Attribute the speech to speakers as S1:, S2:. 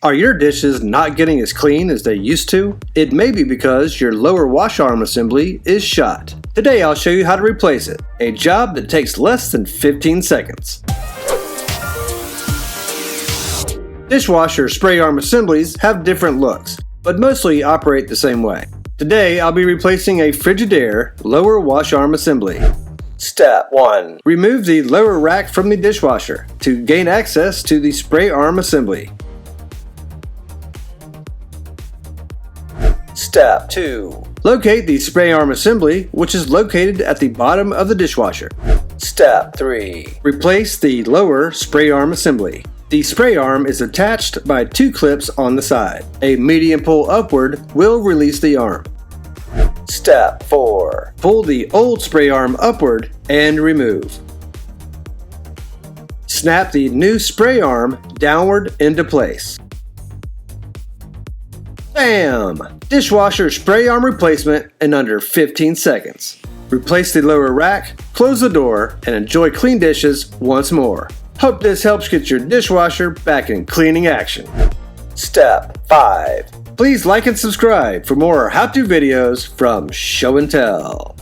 S1: Are your dishes not getting as clean as they used to? It may be because your lower wash arm assembly is shot. Today I'll show you how to replace it, a job that takes less than 15 seconds. Dishwasher spray arm assemblies have different looks, but mostly operate the same way. Today I'll be replacing a Frigidaire lower wash arm assembly. Step 1. Remove the lower rack from the dishwasher to gain access to the spray arm assembly. Step 2. Locate the spray arm assembly, which is located at the bottom of the dishwasher. Step 3. Replace the lower spray arm assembly. The spray arm is attached by two clips on the side. A medium pull upward will release the arm. Step 4. Pull the old spray arm upward and remove. Snap the new spray arm downward into place. Bam! Dishwasher spray arm replacement in under 15 seconds. Replace the lower rack, close the door, and enjoy clean dishes once more. Hope this helps get your dishwasher back in cleaning action. Step 5. Please like and subscribe for more how-to videos from Show and Tell.